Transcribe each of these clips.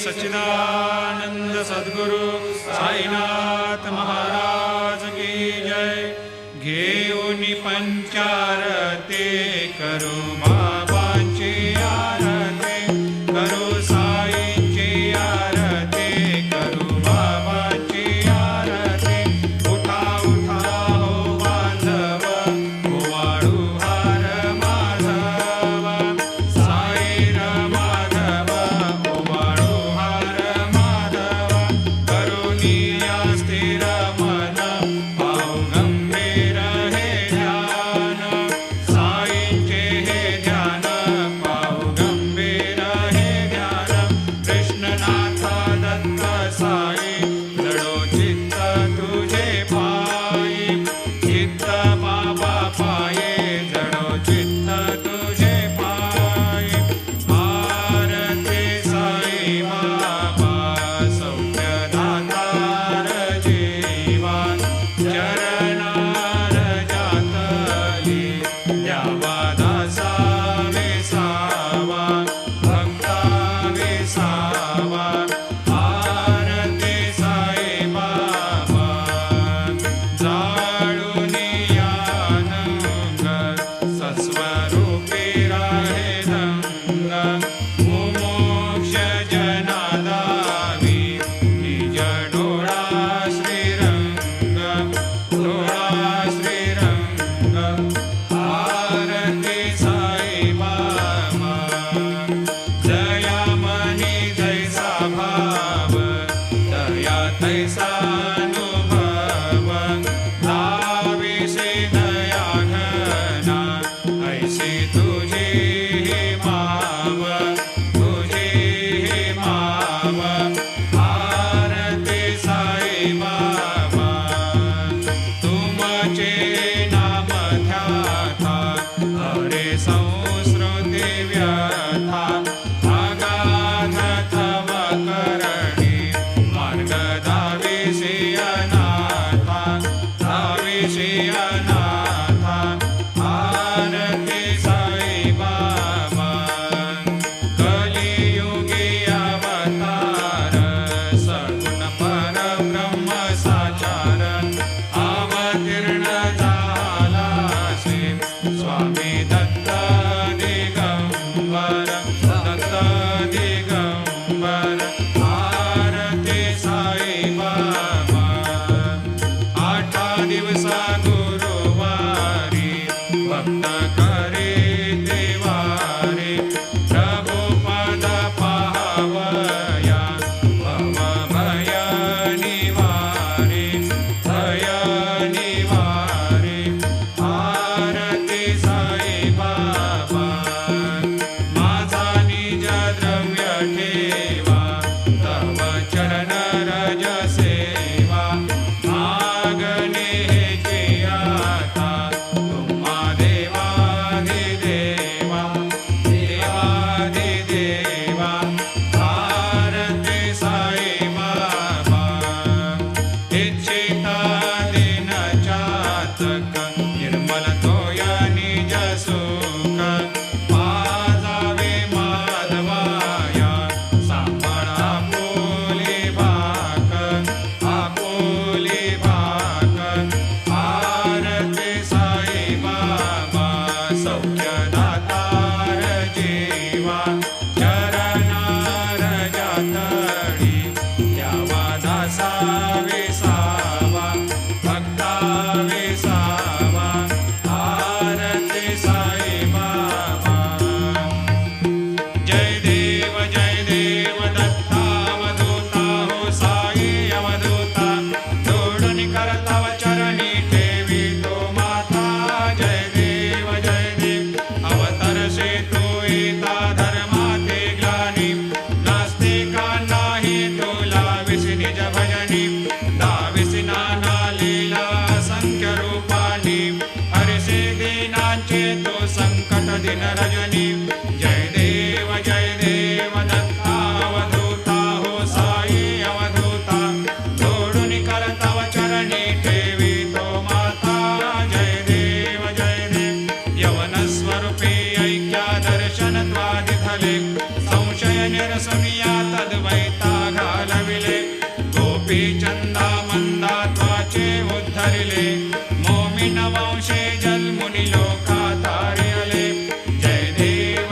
सच्चिदानंद सद्गुरु साईनाथ महाराज की जय। घेऊन पंचारते करू बाबांची आरती, करू साईंची आरती, करू बाबांची आरती। उठा उठा हो बांधव, ओवाळू हार माधव, साईर माधव, ओवाळू हार माधव। करुणिया स्थिर मन, पाहू गंभीर हे ध्यान, साईंचे हे ध्यान, पाहू गंभीर हे ध्यान। कृष्णनाथ दत्त साई, जडो चित्त तुझे पायी, चित्त बाबा पाये, जडो चित्त तुझे पायी। आरती साई बाबा, सौख्यदातार जीवा, चरणार जातली, द्यावा दासा विसावा, भक्ता विसावा। आरती साई बाबा, जाळून यानंग, सस्वरूपी राहे दंग। मुमोक्ष जनादावी, निज डोळा श्रीरंग, डोळा श्रीरंग। आरती साई बाबा, जया मनी जैसा भाव, दया तैसा अनुभव। लाविसे दया घना, ऐसी तुझी माव, तुझी माव। अद्वैता घालविले गोपी चंदा मंदा त्वाचे उद्धरिले मोमिन वंशे जलमुनि लोका तारियले जय देव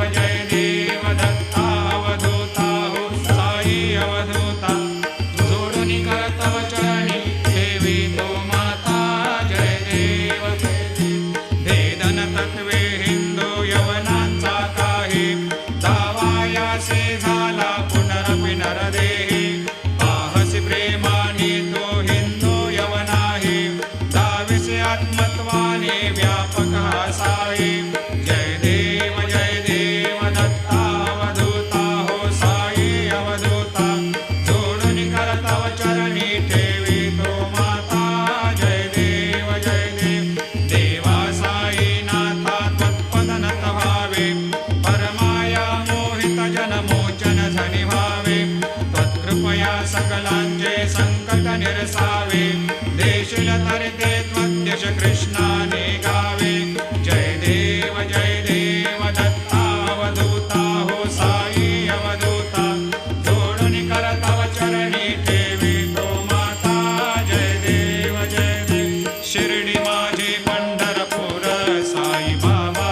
दत्ता अवधूता हो साई अवधूता जोडुनि कर तव चरणी देवी तो माता जय देव भेदन तत्वे हिंदू यवनांचा काही दावायासे झाला पुनरपि नरदेही पाहसी प्रेमाने तो हिंदू यवनाही दाविसे आत्मत्वाने व्यापक असावे जय देव दत्ता अवधूता हो साई अवधूता जोडुनि कर तव चरणी ठेवी तो माता जय देव देवा साई नाथा त्वत्पदनत भावे परमाया मोहित जन मोचन झनि भावे त्वत्कृपया सकलांचे संकट निरसावे देशील तरते त्वद्यश कृष्णाने गावे जय देव दत्ता अवधूता हो साई अवधूता जोडुनि कर तव चरणी ठेवी तो माता जय देव शिर्डी माझे पंढरपूर साई बाबा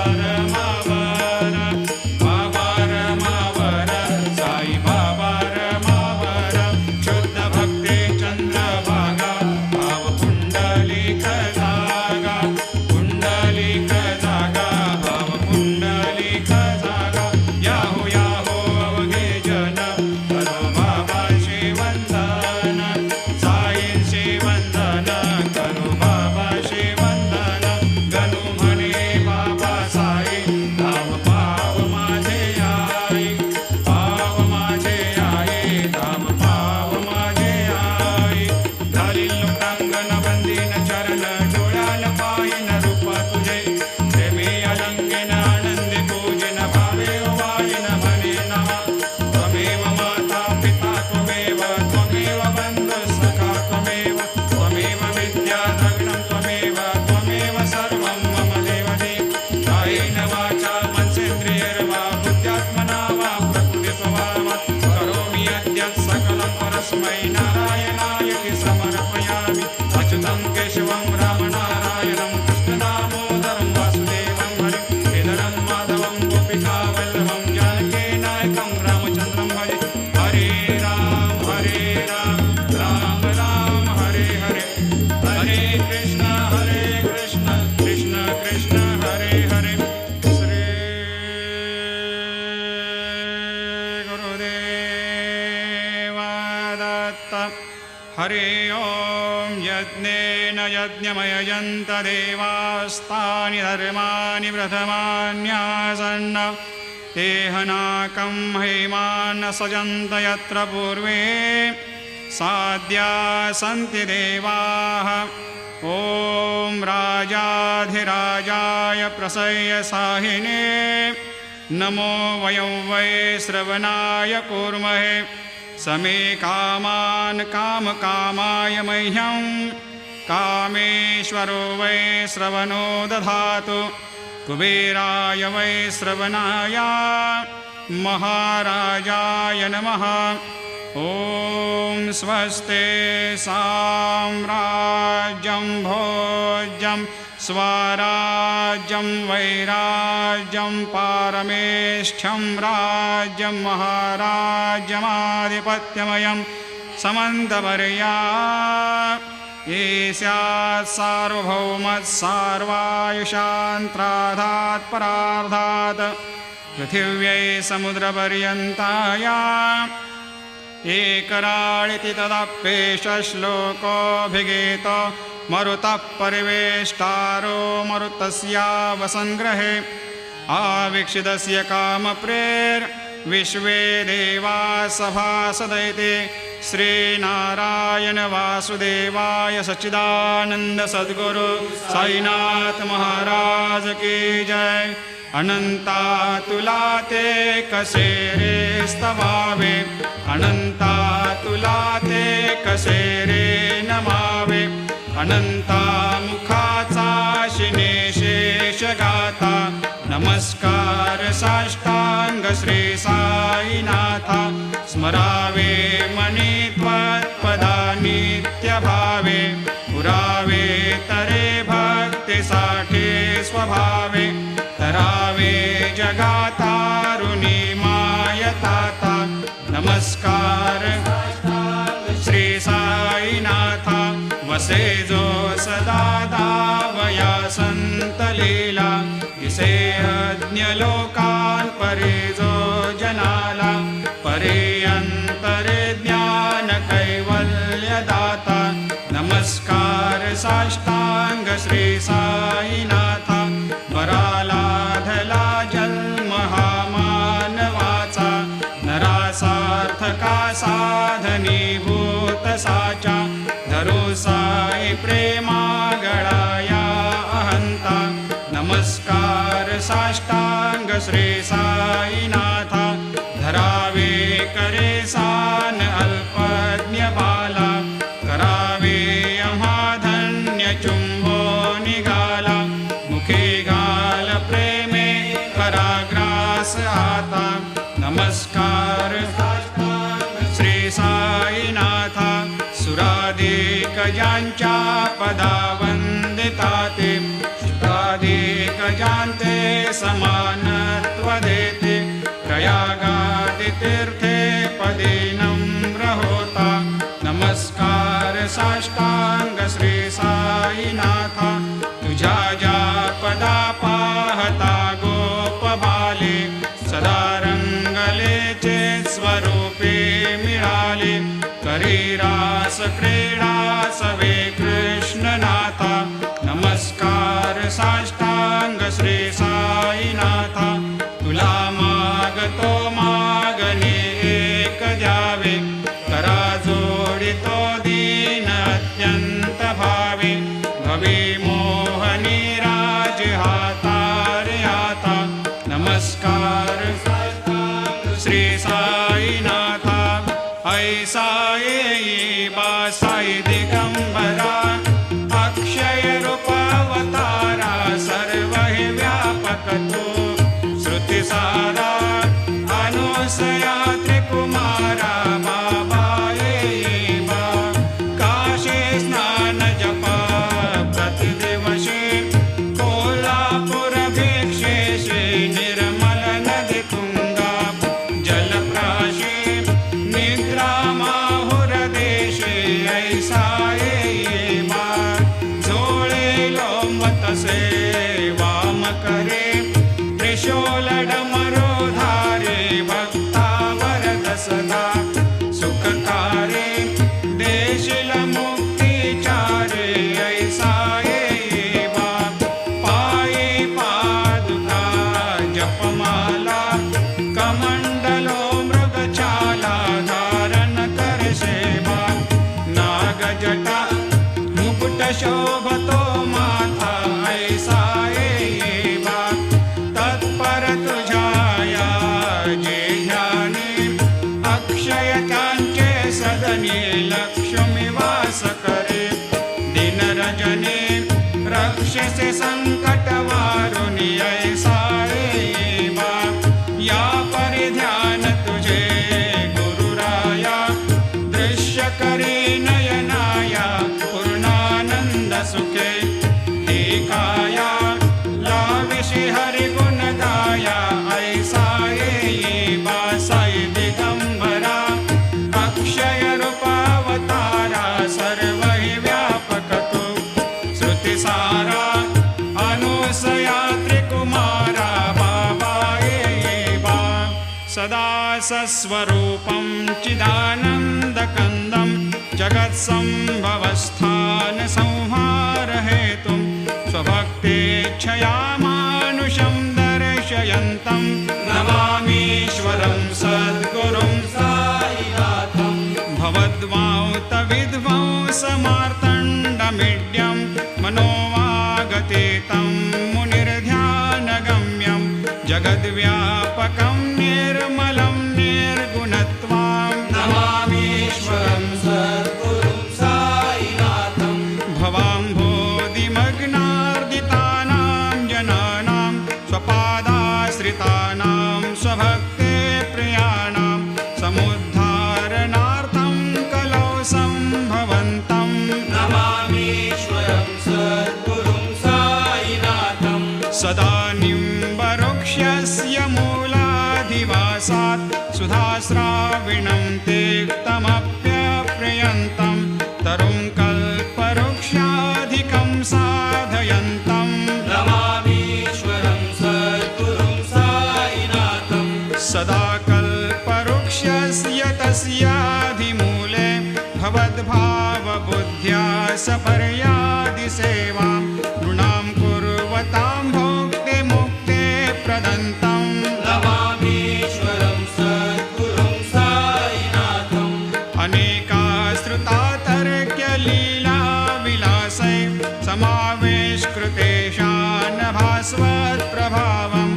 रमावर साई बाबा रमावर शुद्ध भक्ती चंद्रभागा भाव पुंडलिक जागा भाव पुंडलिक जागा याहो अवघे जन करो बाबाशी वंदन साईंशी वंदन करो बाबाशी वंदन गणू म्हणे बाबा साई धाम पाव माझे आई धाम पाव माझे आई घालील लोटांगण बंदीन चरण डोळ्याल पायीन रूप तुझे प्रेमी अलंकीन आनंदी पूजिन भावे वाळीन म्हणे नमा त्वमेव माता पिता त्वमेव बंधु सखा त्वमेव विद्या द्रविणं त्वमेव सर्वं मम देवदेव कायेन वाचा मनसेन्द्रियैर्वा बुद्ध्यात्मना वा प्रकृति स्वभावात् करोमि यद्यत् सकलं परस्मै नारायणाय समर्पयामि अच्युतं केशवं रामनारायणं कृष्णदामोदरं वासुदेवं हरिं केदारं माधवं गोपिकावल्लभं जानकीनायकं रामचन्द्रं भजे हरे राम राम राम हरे हरे हरे कृष्ण कृष्ण कृष्ण हरे हरे श्री गुरुदेव दत्त हरि ओम यज्ञेन यज्ञमयजन्त देवास्तानि धर्माणि प्रथमान्यासन्न तेहनाकं हेमान् सजन्त यत्र पूर्वे साद्या सन्ति देवाः ॐ राजाधिराजाय प्रसह्य साहिने नमो वयं वै श्रवणाय कूर्महे समे कामान् कामकामाय मह्यं कामेश्वरो वै श्रवणो दधातु कुबेराय वै श्रवणाय महाराजाय नमः ॐ स्वस्ते साम्राज्यं भोज्यं स्वराज्यं वैराज्यं पारमेष्ठ्यं राज्यं महाराज्यमाधिपत्यमयं समन्तवर्या ईस्यात् सार्वभौमत् सार्वायुषान्त्राधात् परार्धात् पृथिव्यै समुद्रपर्यन्ताया एकराळिति तदप्येष श्लोकोऽभिगीतो मरुतः परिवेष्टारो मरुतस्यावसङ्ग्रहे आवीक्षितस्य कामप्रेर्विश्वे देवा सभासदैते श्रीनारायण वासुदेवाय सच्चिदानंद सद्गुरु साईनाथ महाराज की जय। अनंता तुला ते कसे रे स्तवावे, अनंता तुला ते कसे रे नमावे, अनंता मुखाचा शिने शेष गाथा, नमस्कार साष्टांग श्री साईनाथा। स्मरावे मनी त्वत्पदा नित्यभावे पुरावे तरे भक्तीसाठी स्वभावे तरावे जगातारुणी मायताता नमस्कार श्री साईनाथा वसे जो सदा दावया संत लीला दिसे अज्ञ लोकान परे जो जनाला परे अंतरे ज्ञान कैवल्य दाता नमस्कार साष्टांग श्री साईनाथा बरालाधला जन्म हा मानवाचा नरासार्थका साधनीभूत साचा धरो साई प्रेमा गळाया अहंता नमस्कार साष्टांग श्री साईनाथा धरावे करे सान अल्पज्ञ बाला करावे आम्हा धन्य चुंबो निघाला मुखे घाल प्रेमे कराग्रास आता नमस्कार श्री साईनाथा सुराधिक ज्यांच्या पदा वंदिता ते शुद्धाधिक ज्यांते समानत्व देते प्रयागादि तीर्थे पदे नम्र होता नमस्कार साष्टांग श्री साईनाथा तुझ्या ज्या पदा पाहता गोप बाले सदा रंगलेचे स्वरूपे मिळाले करी रास क्रीडा सवे कृष्णनाथा नमस्कार साष्टांग श्री साईनाथा तुला मागतो मागणे एक द्यावे करा जोडितो दीन अत्यंत भावे भवे मोहनी राज हातारे आता नमस्कार श्री साईनाथा ऐसा येई बा साई दिगंबरा अक्षय रूपावतारा सर्व हे व्यापक तो श्रुती सारा अनुसया त्रिकुमारा बाबा येई बा काशी स्नान जप प्रतिदिवशी कोल्हापूर भिक्षेशी निर्मल नदी तुंगा जलप्राशी निद्रा माहुर देशी ऐसा येई बा झोळे लोंबतसे वाम करे त्रिशूल डमरू धारे भक्ता वरद सदा सुखकारे देशील मुक्तिचारे ऐसा येई बा पायी पादुका जपमाला कमंडलो मृगछाला धारण कर सेवा नागजटा मुकुट शोभतो माथा ऐसा येई बा तत्पर तुझाया जे ध्याने अक्षय त्यांचे सदने लक्ष्मी वास करे दिन रजने रक्षसे संकट वारुणी ऐसा येई बा या परिध्यान तुझे गुरुराया दृश्य करे नयनाया पूर्णानंद सुखे एकाया लाविषि हरि गुणदाया ऐसा येई बा साई दिगंबरा अक्षय रूपावतारा सर्व हि व्यापक तो श्रुती सारा अनुसया त्रिकुमारा बाबा येई बा सदा सस्वरूपं चिदानन्दकन्दं जगत्सम्भवस्थान संहार हेतुं स्वभक्तेच्छया मानुषं दर्शयन्तं नमामीश्वरं सद्गुरुं साईनाथं भवद्वांत विध्वंसमार्तण्डमीड्यं मनोवागतीतं मुनिर्ध्यानगम्यं जगद्व्यापकं निर्मलं निर्गुणत्वां नमामीश्वरं सद्गुरुं साईनाथं भवाम्भोधिमग्नार्दितानां जनानां स्वपादाश्रितानां स्वभक्ते प्रियाणां समुद्धार भवद्भावबुद्ध्या सपर्यादिसेवां नृणां कुर्वतां भोक्तिमुक्ते प्रदन्तं नमामीश्वरं सद्गुरुं साईनाथम् अनेकाश्रुता तर्क्यलीलाविलासै समावेशकृतेषान् भास्वत्प्रभावम्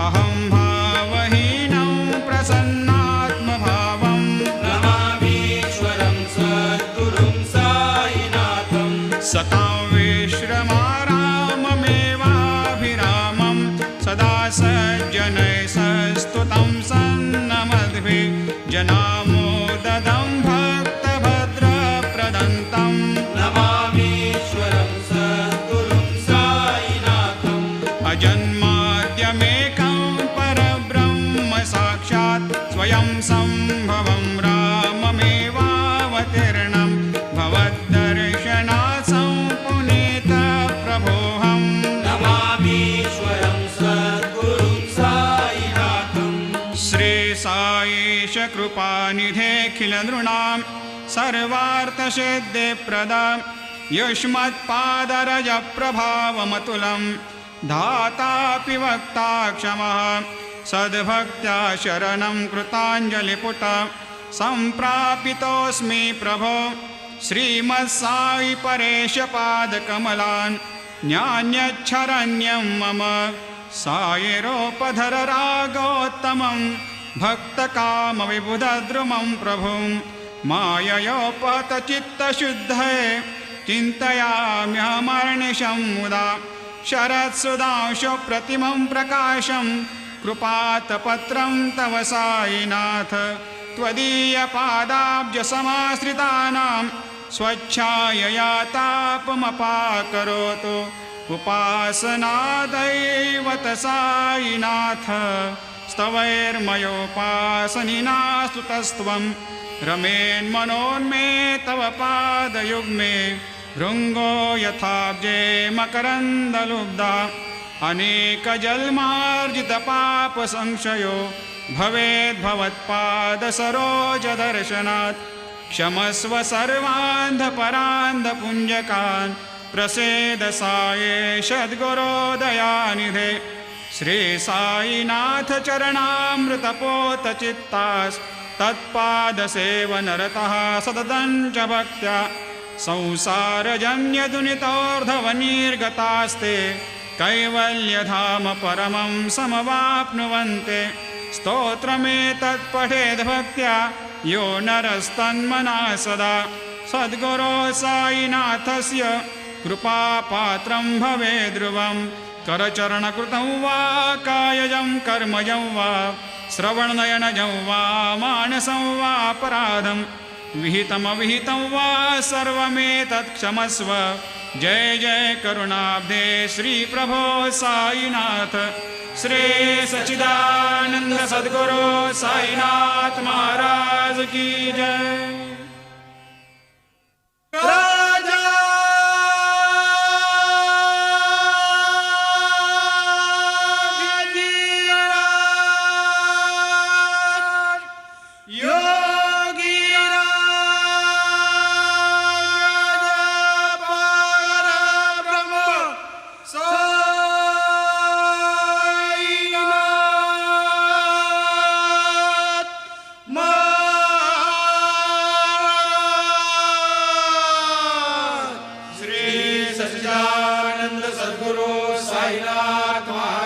अहं भावहीनं प्रसन्नात्मभावम् नमामीश्वरं सद्गुरुं साईनाथम् सतां विश्रमाराममेवाभिरामं सदा सज्जनैः सस्तुतं सन्नमद्भिः जनामोददं भक्तभद्रप्रदन्तं नमामीश्वरं सद्गुरुं साईनाथम् अजन्माद्यमेकं परब्रह्म साक्षात् स्वयं सम्भवं राममेवावतीर्णं भवद्दर्शनात् सम्पुनीतप्रभोऽहम् नमामीश्वरं सद्गुरुं साईनाथम् श्रीसाईश कृपानिधेऽखिलनृणां सर्वार्थसिद्धिप्रदा युष्मत्पादरजप्रभावमतुलं धातापि वक्ता क्षमः सद्भक्त्या शरणं कृताञ्जलिपुट सम्प्रापितोऽस्मि प्रभो श्रीमत्साई परेशपादकमलान् न्यान्यच्छरण्यं मम सायिरोपधर रागोत्तमं भक्तकामविबुधद्रुमं प्रभुं माययोपतचित्तशुद्धये चिन्तयाम्यहमर्निशं मुदा शरत्सुधांशुप्रतिमं प्रकाशं कृपातपत्रं तव साईनाथ त्वदीयपादाब्जसमाश्रितानां स्वच्छायया तापमपाकरोतु उपासनादैवत साईनाथ स्तवैर्मयोपासनिना स्तुतस्त्वं रमेन्मनोन्मे तव पादयुग्मे भृङ्गो यथाब्जे मकरन्दलुब्धा अनेकजन्मार्जितपापसंशयो भवेद्भवत्पादसरोजदर्शनात् क्षमस्व सर्वान्धपरान्धपुञ्जकान् प्रसेद साये सद्गुरोदयानिधे श्रीसाईनाथ चरणामृतपोतचित्तास्तत्पादसेवनरतः सततं च भक्त्या संसारजन्यदुनितोर्धवनिर्गतास्ते कैवल्यधाम परमं समवाप्नुवन्ते स्तोत्रमेतत्पठेद्भक्त्या यो नरस्तन्मनः सदा सद्गुरो साईनाथस्य कृपापात्रं भवेद्ध्रुवं करचरणकृतं वा कायजं कर्मजं वा श्रवणनयनजं वा मानसं वापराधं विहितमविहितं वा सर्वमेतत् क्षमस्व जय जय करुणाब्धे श्री प्रभो साईनाथ श्री सच्चिदानंद सद्गुरु साईनाथ महाराज की जय। सच्चिदानंद सद्गुरु साईनाथ महाराज।